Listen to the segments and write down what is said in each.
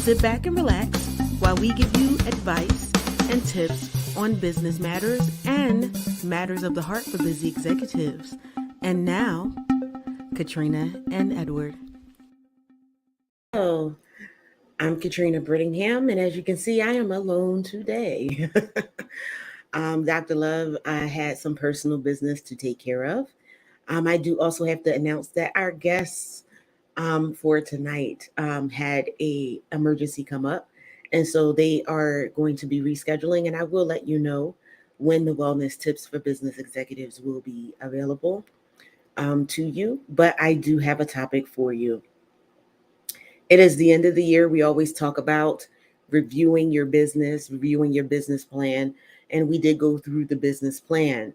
Sit back and relax while we give you advice and tips on business matters and matters of the heart for busy executives. And now, Katrina and Edward. Hello, I'm Katrina Brittingham, and as you can see, I am alone today. Dr. Love, I had some personal business to take care of. I do also have to announce that our guests for tonight had a emergency come up, and so they are going to be rescheduling, and I will let you know when the wellness tips for business executives will be available to you. But I do have a topic for you. It is the end of the year. We always talk about reviewing your business plan, and we did go through the business plan.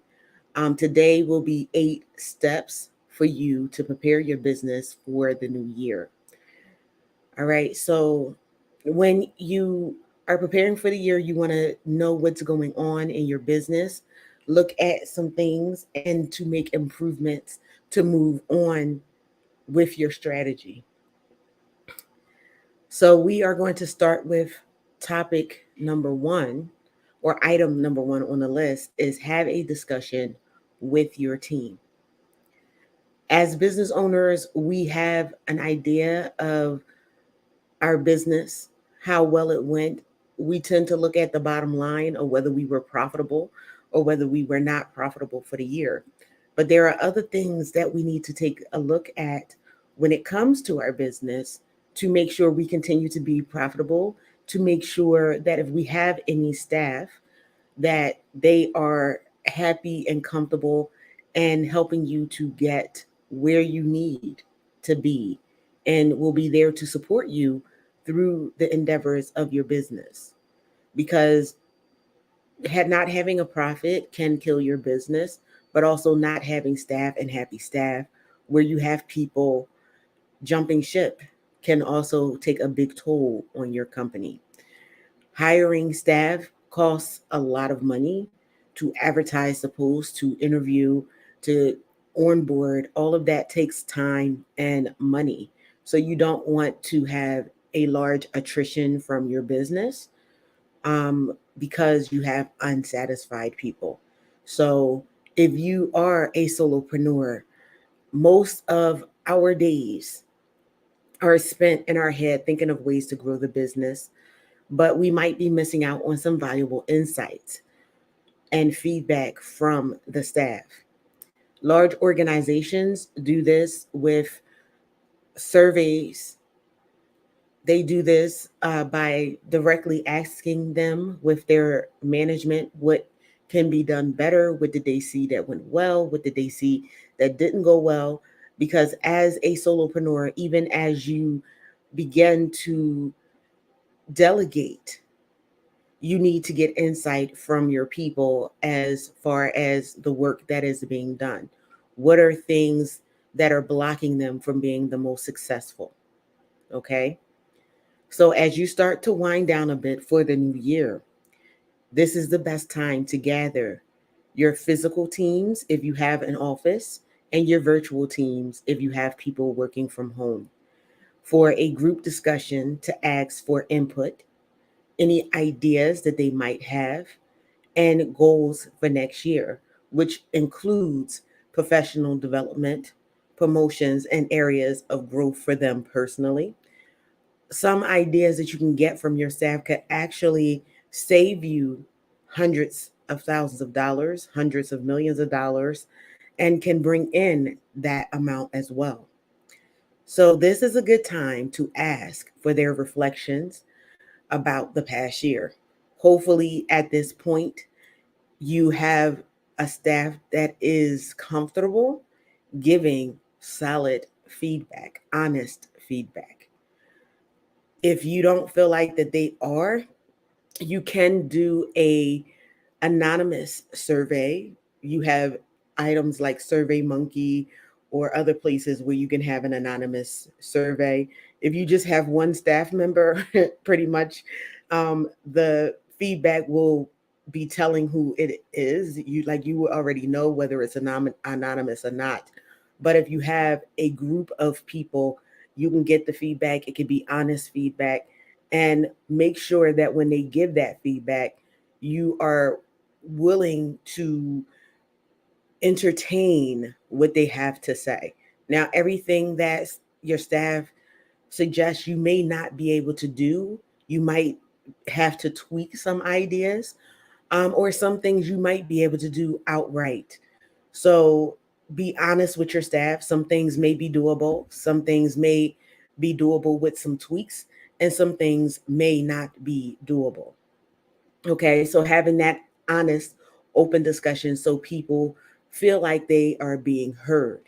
Today will be 8 steps for you to prepare your business for the new year. All right. So, when you are preparing for the year, you want to know what's going on in your business, look at some things, and to make improvements to move on with your strategy. So we are going to start with topic number one, or item number one on the list is have a discussion with your team. As business owners, we have an idea of our business, how well it went. We tend to look at the bottom line of whether we were profitable or whether we were not profitable for the year. But there are other things that we need to take a look at when it comes to our business to make sure we continue to be profitable, to make sure that if we have any staff, that they are happy and comfortable and helping you to get where you need to be and will be there to support you through the endeavors of your business. Because not having a profit can kill your business, but also not having staff and happy staff where you have people jumping ship can also take a big toll on your company. Hiring staff costs a lot of money to advertise the post, to interview, to onboard. All of that takes time and money. So you don't want to have a large attrition from your business because you have unsatisfied people. So if you are a solopreneur, most of our days are spent in our head thinking of ways to grow the business, but we might be missing out on some valuable insights and feedback from the staff. Large organizations do this with surveys. They do this by directly asking them with their management what can be done better. What did they see that went well? What did they see that didn't go well? Because as a solopreneur, even as you begin to delegate, you need to get insight from your people as far as the work that is being done. What are things that are blocking them from being the most successful? Okay. So as you start to wind down a bit for the new year, this is the best time to gather your physical teams if you have an office and your virtual teams if you have people working from home for a group discussion to ask for input, any ideas that they might have, and goals for next year, which includes professional development, promotions, and areas of growth for them personally. Some ideas that you can get from your staff could actually save you hundreds of thousands of dollars, hundreds of millions of dollars, and can bring in that amount as well. So, this is a good time to ask for their reflections about the past year. Hopefully, at this point, you have a staff that is comfortable giving solid feedback, honest feedback. If you don't feel like that they are, you can do a anonymous survey. You have items like Survey Monkey or other places where you can have an anonymous survey. If you just have one staff member, pretty much the feedback will be telling who it is. You will already know whether it's anonymous or not. But if you have a group of people, you can get the feedback. It can be honest feedback, and make sure that when they give that feedback, you are willing to entertain what they have to say. Now, everything that your staff suggests you may not be able to do, you might have to tweak some ideas, or some things you might be able to do outright. So be honest with your staff. Some things may be doable, some things may be doable with some tweaks, and some things may not be doable. Okay, so having that honest, open discussion so people feel like they are being heard.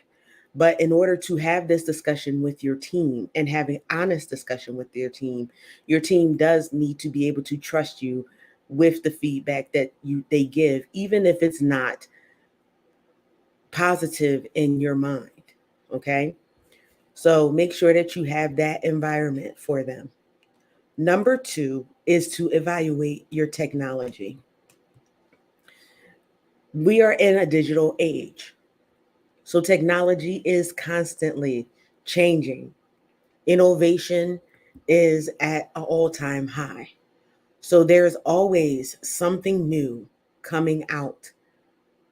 But in order to have this discussion with your team and having honest discussion with your team does need to be able to trust you with the feedback that they give, even if it's not positive in your mind. Okay, so make sure that you have that environment for them. Number two is to evaluate your technology. We are in a digital age, so technology is constantly changing. Innovation is at an all-time high. So there's always something new coming out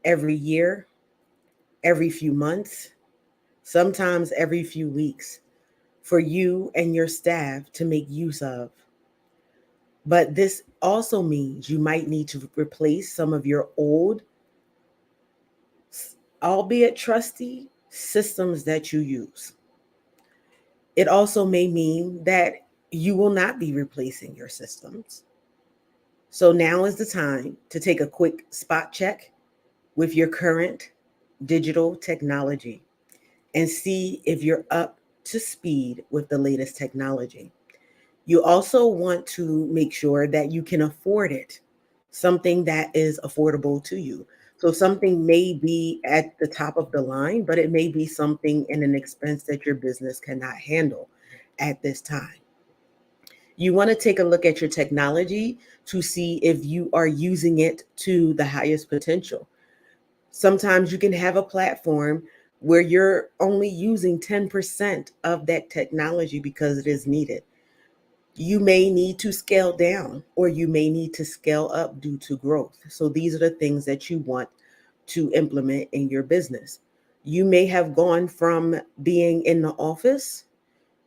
every year, every few months, sometimes every few weeks for you and your staff to make use of. But this also means you might need to replace some of your old, albeit trusty, systems that you use. It also may mean that you will not be replacing your systems. So now is the time to take a quick spot check with your current digital technology and see if you're up to speed with the latest technology. You also want to make sure that you can afford it, something that is affordable to you. So something may be at the top of the line, but it may be something in an expense that your business cannot handle at this time. You want to take a look at your technology to see if you are using it to the highest potential. Sometimes you can have a platform where you're only using 10% of that technology because it is needed. You may need to scale down or you may need to scale up due to growth. So these are the things that you want to implement in your business. You may have gone from being in the office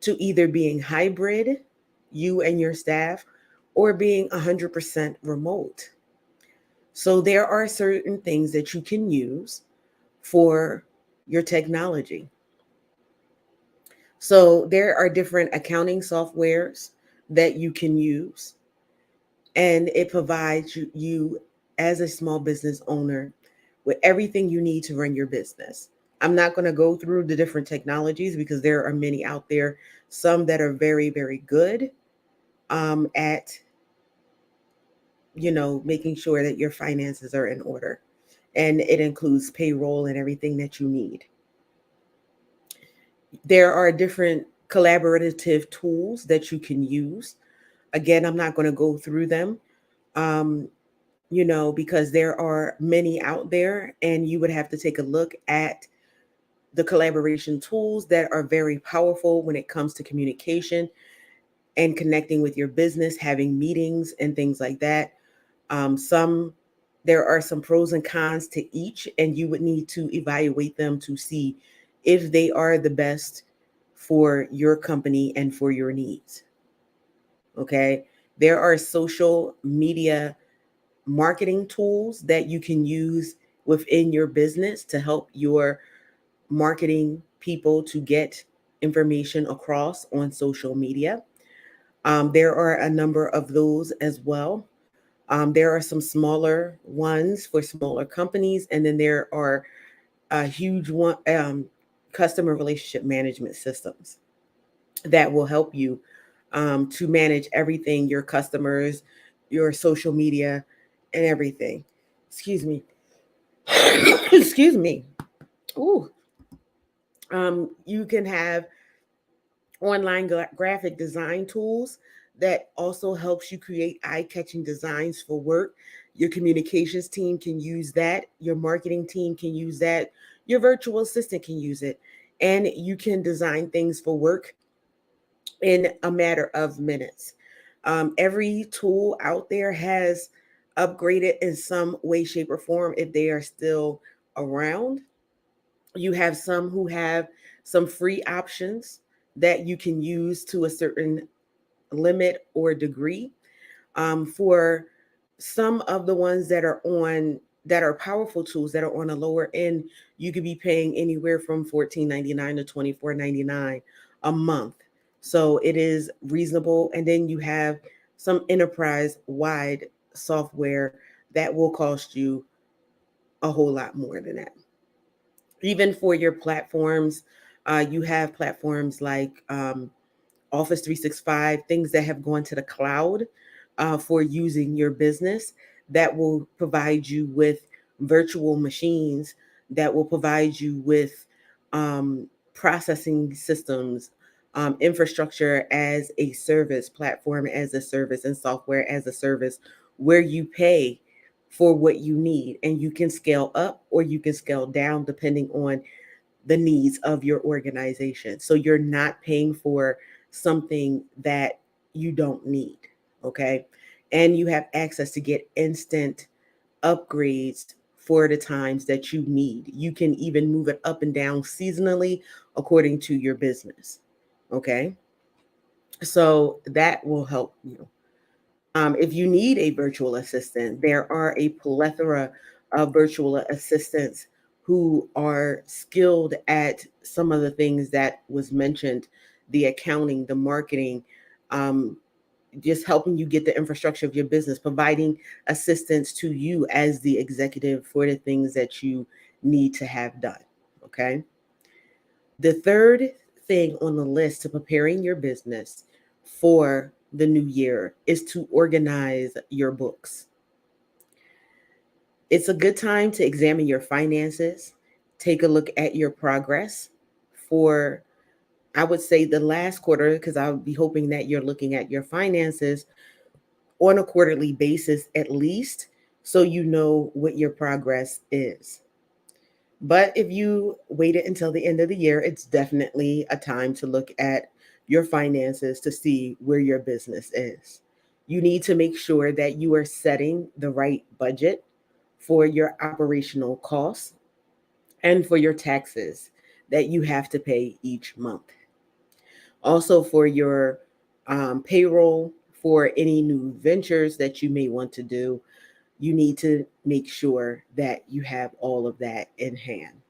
to either being hybrid, you and your staff, or being 100% remote. So there are certain things that you can use for your technology. So there are different accounting softwares that you can use, and it provides you as a small business owner with everything you need to run your business. I'm not going to go through the different technologies because there are many out there, some that are very, very good at making sure that your finances are in order, and it includes payroll and everything that you need. There are different collaborative tools that you can use. Again, I'm not going to go through them, um, because there are many out there, and you would have to take a look at the collaboration tools that are very powerful when it comes to communication and connecting with your business, having meetings and things like that. Some There are some pros and cons to each, and you would need to evaluate them to see if they are the best for your company and for your needs. Okay. There are social media marketing tools that you can use within your business to help your marketing people to get information across on social media. There are a number of those as well. There are some smaller ones for smaller companies, and then there are a huge one, customer relationship management systems that will help you to manage everything, your customers, your social media, and everything. Excuse me. Excuse me. Ooh. You can have online graphic design tools that also helps you create eye-catching designs for work. Your communications team can use that. Your marketing team can use that. Your virtual assistant can use it. And you can design things for work in a matter of minutes. Every tool out there has upgraded in some way, shape, or form if they are still around. You have some who have some free options that you can use to a certain limit or degree. For some of the ones that are powerful tools that are on a lower end, you could be paying anywhere from $14.99 to $24.99 a month. So it is reasonable. And then you have some enterprise wide software that will cost you a whole lot more than that. Even for your platforms, you have platforms like Office 365, things that have gone to the cloud for using your business that will provide you with virtual machines, that will provide you with processing systems, infrastructure as a service, platform as a service, and software as a service, where you pay for what you need and you can scale up or you can scale down depending on the needs of your organization. So you're not paying for something that you don't need. Okay. And you have access to get instant upgrades for the times that you need. You can even move it up and down seasonally according to your business. Okay. So that will help you. If you need a virtual assistant, there are a plethora of virtual assistants who are skilled at some of the things that was mentioned, the accounting, the marketing, um, just helping you get the infrastructure of your business, providing assistance to you as the executive for the things that you need to have done. Okay. The third thing on the list to preparing your business for the new year is to organize your books. It's a good time to examine your finances, take a look at your progress for, I would say, the last quarter, because I would be hoping that you're looking at your finances on a quarterly basis at least, so you know what your progress is. But if you waited until the end of the year, it's definitely a time to look at your finances to see where your business is. You need to make sure that you are setting the right budget for your operational costs and for your taxes that you have to pay each month. Also, for your payroll, for any new ventures that you may want to do, you need to make sure that you have all of that in hand.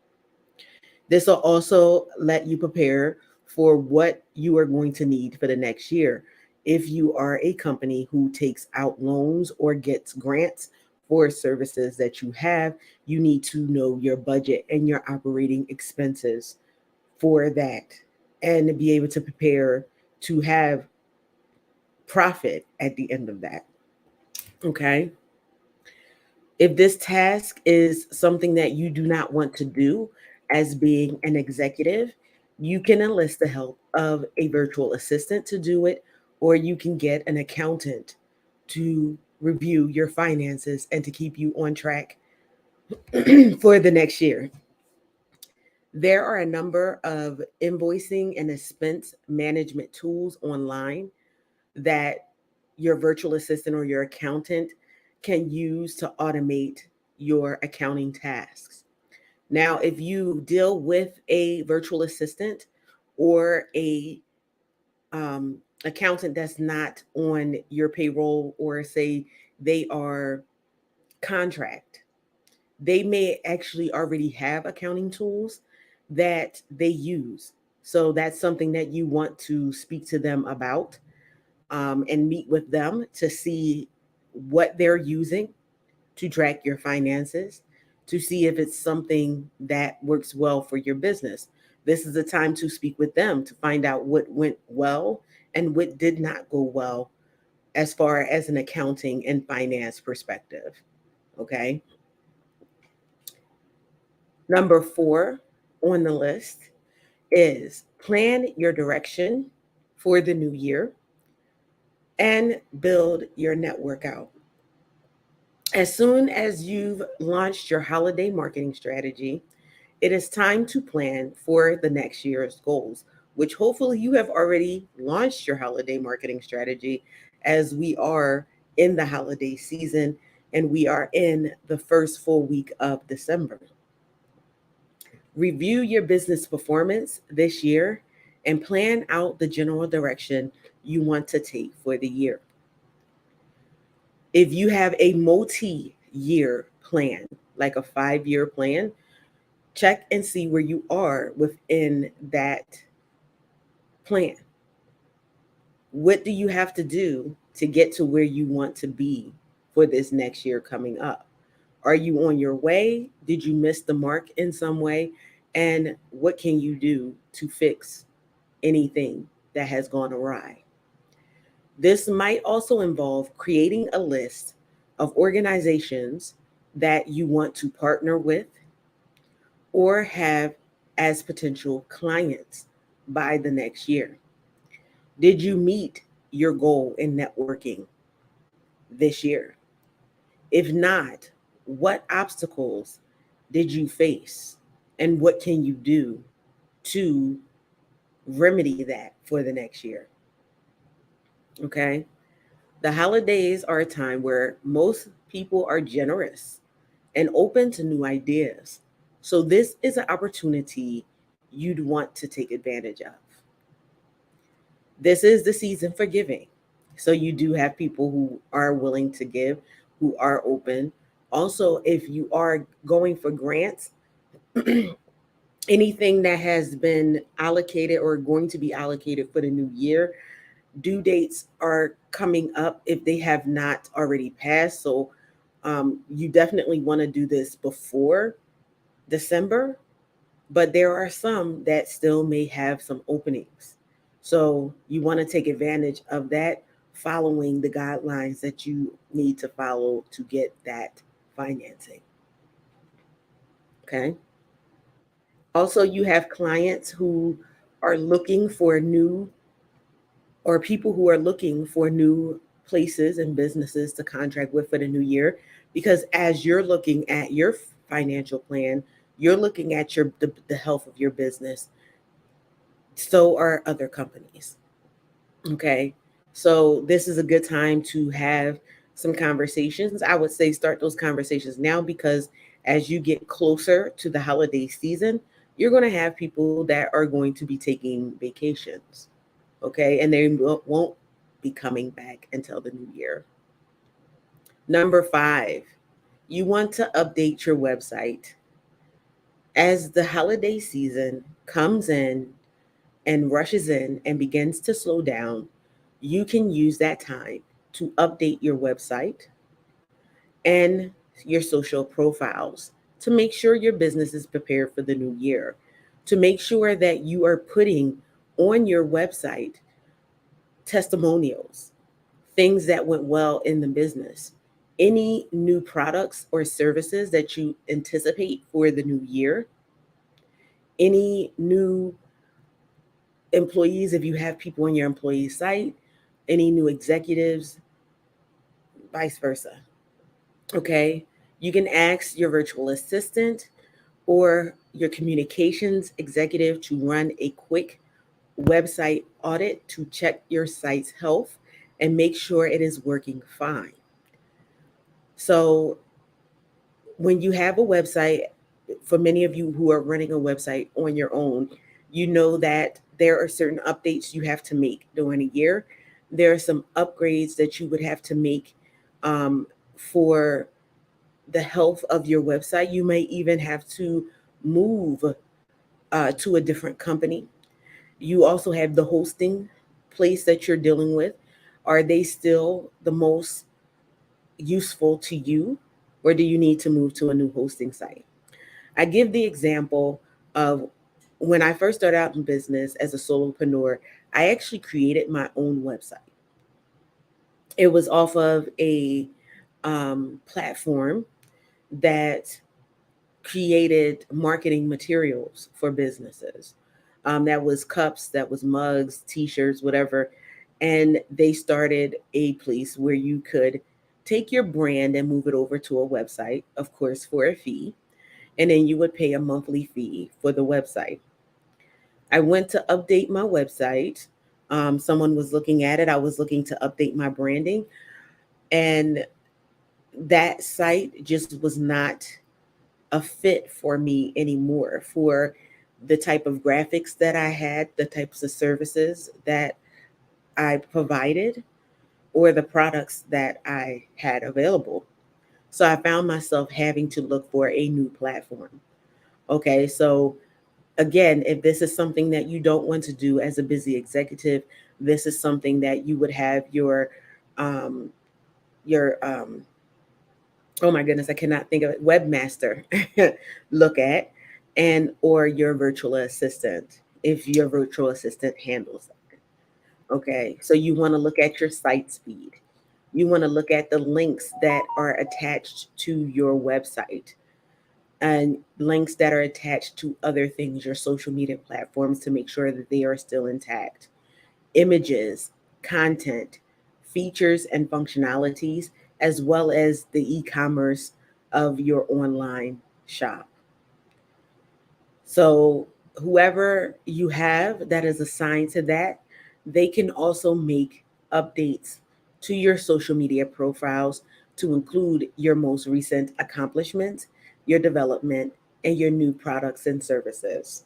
This will also let you prepare for what you are going to need for the next year. If you are a company who takes out loans or gets grants for services that you have, you need to know your budget and your operating expenses for that and be able to prepare to have profit at the end of that. Okay. If this task is something that you do not want to do as being an executive, you can enlist the help of a virtual assistant to do it, or you can get an accountant to review your finances and to keep you on track for the next year. There are a number of invoicing and expense management tools online that your virtual assistant or your accountant can use to automate your accounting tasks. Now, if you deal with a virtual assistant or a accountant that's not on your payroll, or say they are contract, they may actually already have accounting tools that they use. So that's something that you want to speak to them about, and meet with them to see what they're using to track your finances, to see if it's something that works well for your business. This is the time to speak with them to find out what went well and what did not go well as far as an accounting and finance perspective. Okay. Number 4 on the list is plan your direction for the new year and build your network out. As soon as you've launched your holiday marketing strategy, it is time to plan for the next year's goals, which hopefully you have already launched your holiday marketing strategy as we are in the holiday season and we are in the first full week of December. Review your business performance this year and plan out the general direction you want to take for the year. If you have a multi-year plan, like a 5-year plan, check and see where you are within that plan. What do you have to do to get to where you want to be for this next year coming up? Are you on your way? Did you miss the mark in some way? And what can you do to fix anything that has gone awry? This might also involve creating a list of organizations that you want to partner with or have as potential clients by the next year. Did you meet your goal in networking this year? If not, what obstacles did you face and what can you do to remedy that for the next year? Okay. The holidays are a time where most people are generous and open to new ideas. So, this is an opportunity you'd want to take advantage of. This is the season for giving. So, you do have people who are willing to give, who are open. Also, if you are going for grants, anything that has been allocated or going to be allocated for the new year, due dates are coming up if they have not already passed. So you definitely want to do this before December, but there are some that still may have some openings. So you want to take advantage of that, following the guidelines that you need to follow to get that financing. Okay. Also, you have clients who are looking for new, or people who are looking for new places and businesses to contract with for the new year. Because as you're looking at your financial plan, you're looking at the health of your business. So are other companies. Okay. So this is a good time to have some conversations. I would say start those conversations now, because as you get closer to the holiday season, you're going to have people that are going to be taking vacations. Okay. And they won't be coming back until the new year. Number 5, you want to update your website. As the holiday season comes in and rushes in and begins to slow down, you can use that time to update your website and your social profiles to make sure your business is prepared for the new year, to make sure that you are putting on your website testimonials, things that went well in the business, any new products or services that you anticipate for the new year, any new employees, if you have people on your employee site, any new executives, vice versa. Okay. You can ask your virtual assistant or your communications executive to run a quick website audit to check your site's health and make sure it is working fine. So, when you have a website, for many of you who are running a website on your own, you know that there are certain updates you have to make during a year. There are some upgrades that you would have to make for the health of your website. You may even have to move to a different company. You also have the hosting place that you're dealing with. Are they still the most useful to you, or do you need to move to a new hosting site? I give the example of when I first started out in business as a solopreneur, I actually created my own website. It was off of a platform that created marketing materials for businesses. That was cups, that was mugs, t-shirts, whatever. And they started a place where you could take your brand and move it over to a website, of course, for a fee. And then you would pay a monthly fee for the website. I went to update my website. Someone was looking at it. I was looking to update my branding, and that site just was not a fit for me anymore for the type of graphics that I had, the types of services that I provided, or the products that I had available. So I found myself having to look for a new platform. Okay, so again, if this is something that you don't want to do as a busy executive, this is something that you would have um, your oh my goodness, I cannot think of it, webmaster look at, and or your virtual assistant if your virtual assistant handles that. Okay, so you want to look at your site speed. You want to look at the links that are attached to your website and links that are attached to other things, your social media platforms, to make sure that they are still intact. Images, content, features, and functionalities, as well as the e commerce of your online shop. So, whoever you have that is assigned to that, they can also make updates to your social media profiles to include your most recent accomplishments, your development, and your new products and services.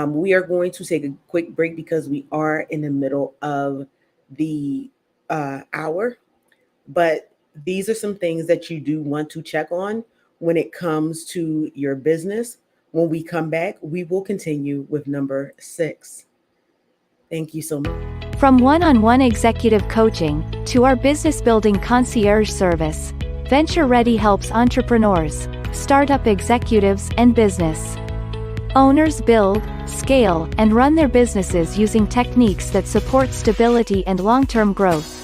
We are going to take a quick break because we are in the middle of the hour, but these are some things that you do want to check on when it comes to your business. When we come back, we will continue with number 6. Thank you so much. From one-on-one executive coaching to our business building concierge service, Venture Ready helps entrepreneurs, startup executives, and business owners build, scale, and run their businesses using techniques that support stability and long-term growth.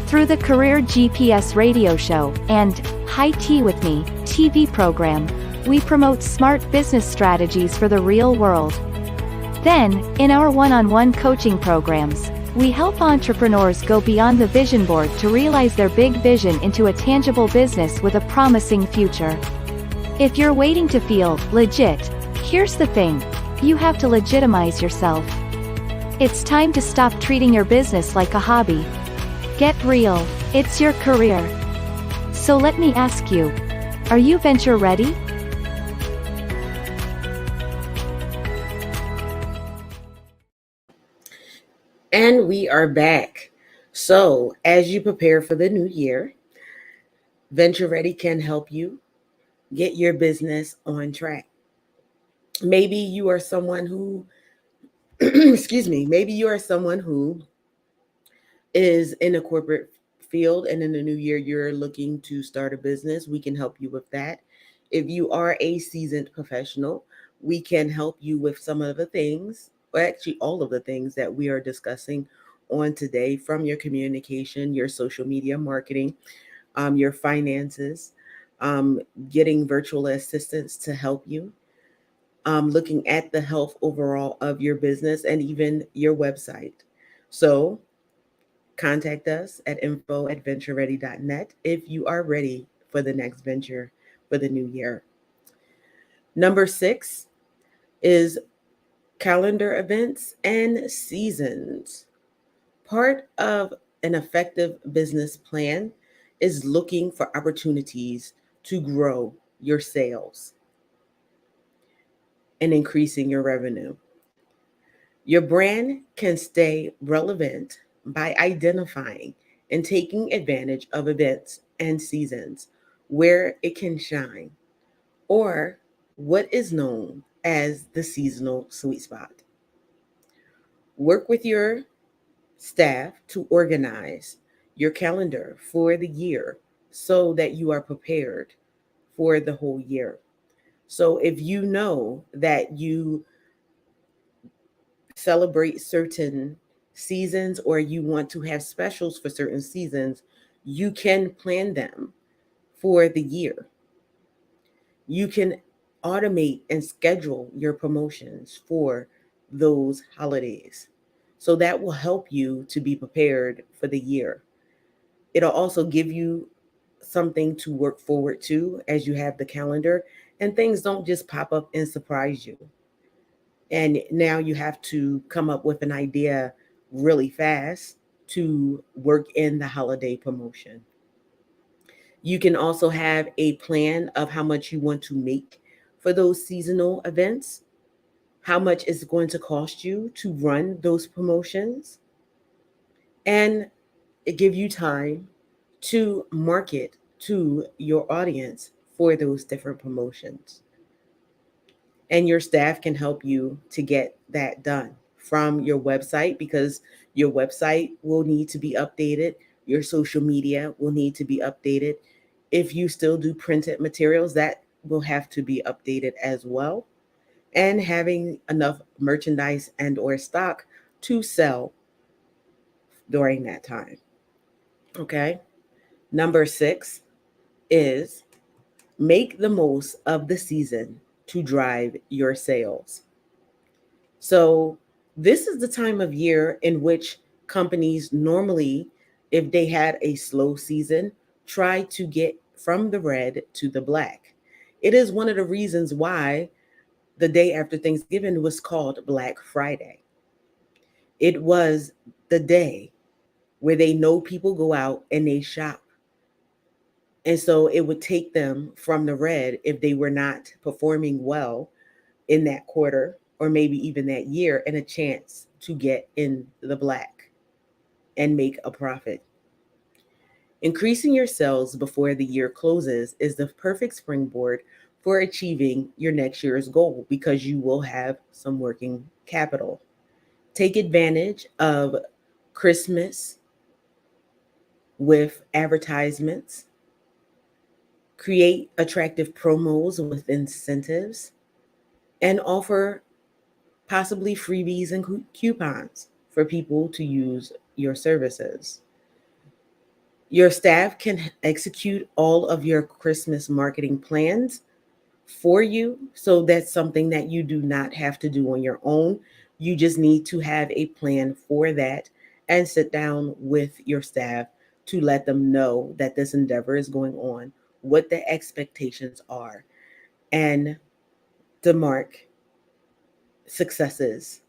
Through the Career GPS radio show and High Tea with Me TV program, we promote smart business strategies for the real world. Then, in our one-on-one coaching programs, we help entrepreneurs go beyond the vision board to realize their big vision into a tangible business with a promising future. If you're waiting to feel legit, here's the thing: you have to legitimize yourself. It's time to stop treating your business like a hobby. Get real, it's your career. So let me ask you, are you venture ready? And we are back. So, as you prepare for the new year, Venture Ready can help you get your business on track. Maybe you are someone who, excuse me, maybe you are someone who is in a corporate field and in the new year you're looking to start a business. We can help you with that. If you are a seasoned professional, we can help you with some of the things, or actually all of the things that we are discussing on today, from your communication, your social media marketing, your finances, um, getting virtual assistants to help you, looking at the health overall of your business and even your website. So contact us at info@ventureready.net if you are ready for the next venture for the new year. Number 6 is calendar events and seasons. Part of an effective business plan is looking for opportunities to grow your sales and increasing your revenue. Your brand can stay relevant by identifying and taking advantage of events and seasons where it can shine, or what is known as the seasonal sweet spot. Work with your staff to organize your calendar for the year so that you are prepared for the whole year. So if you know that you celebrate certain seasons or you want to have specials for certain seasons, you can plan them for the year. You can automate and schedule your promotions for those holidays. So that will help you to be prepared for the year. It'll also give you something to work forward to as you have the calendar, and things don't just pop up and surprise you. And now you have to come up with an idea really fast to work in the holiday promotion. You can also have a plan of how much you want to make for those seasonal events, how much it's going to cost you to run those promotions, and it give you time to market to your audience for those different promotions. And your staff can help you to get that done from your website, because your website will need to be updated, your social media will need to be updated. If you still do printed materials, that will have to be updated as well, and having enough merchandise and or stock to sell during that time. Okay. Number 6 is make the most of the season to drive your sales. So, this is the time of year in which companies normally, if they had a slow season, try to get from the red to the black. It is one of the reasons why the day after Thanksgiving was called Black Friday. It was the day where they know people go out and they shop. And so it would take them from the red if they were not performing well in that quarter or maybe even that year, and a chance to get in the black and make a profit. Increasing your sales before the year closes is the perfect springboard for achieving your next year's goal, because you will have some working capital. Take advantage of Christmas with advertisements, create attractive promos with incentives, and offer possibly freebies and coupons for people to use your services. Your staff can execute all of your Christmas marketing plans for you. So that's something that you do not have to do on your own. You just need to have a plan for that and sit down with your staff to let them know that this endeavor is going on, what the expectations are, and to mark successes.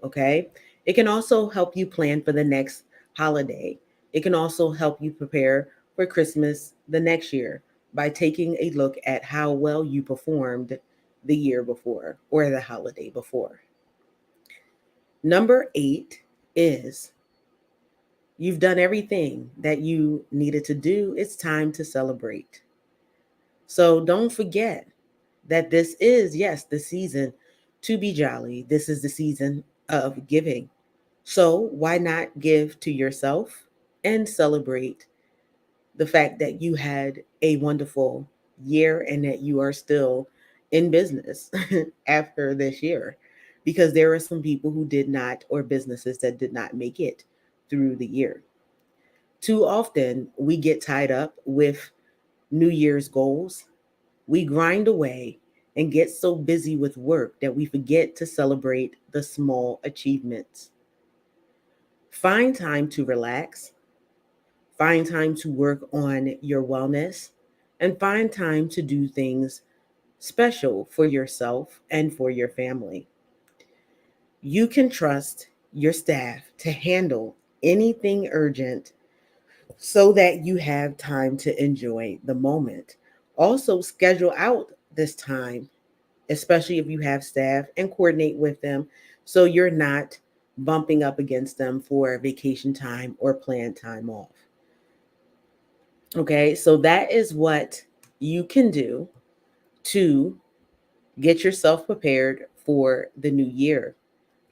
Okay. It can also help you plan for the next holiday. It can also help you prepare for Christmas the next year by taking a look at how well you performed the year before or the holiday before. Number 8 is you've done everything that you needed to do. It's time to celebrate. So don't forget that this is, yes, the season to be jolly. This is the season of giving. So, why not give to yourself and celebrate the fact that you had a wonderful year and that you are still in business after this year? Because there are some people who did not, or businesses that did not make it through the year. Too often, we get tied up with New Year's goals. We grind away and get so busy with work that we forget to celebrate the small achievements. Find time to relax, find time to work on your wellness, and find time to do things special for yourself and for your family. You can trust your staff to handle anything urgent so that you have time to enjoy the moment. Also, schedule out this time, especially if you have staff, and coordinate with them so you're not bumping up against them for vacation time or planned time off. Okay, so that is what you can do to get yourself prepared for the new year.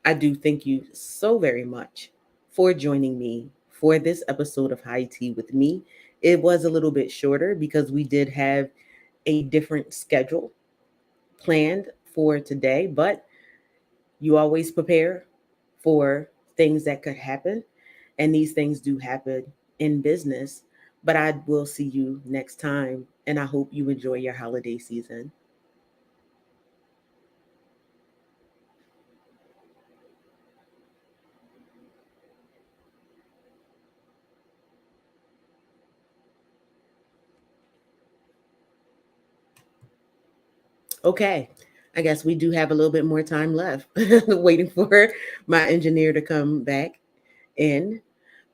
I do thank you so very much for joining me for this episode of High Tea with me. It was a little bit shorter because we did have a different schedule planned for today, but you always prepare for things that could happen, and these things do happen in business. But I will see you next time, and I hope you enjoy your holiday season. Okay, I guess we do have a little bit more time left, waiting for my engineer to come back. in.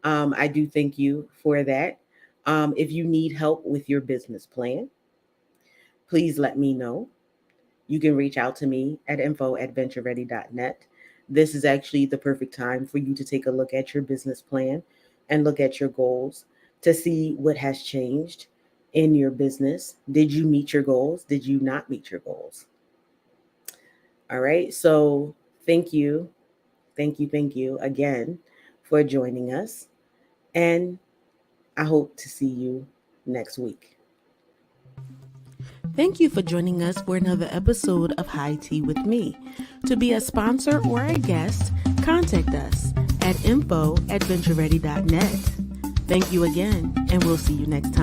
I do thank you for that. If you need help with your business plan, please let me know. You can reach out to me at info@ventureready.net. This is actually the perfect time for you to take a look at your business plan and look at your goals to see what has changed in your business. Did you meet your goals? Did you not meet your goals? All right. So thank you. Thank you again for joining us. And I hope to see you next week. Thank you for joining us for another episode of High Tea with me. To be a sponsor or a guest, contact us at info@ventureready.net. Thank you again, and we'll see you next time.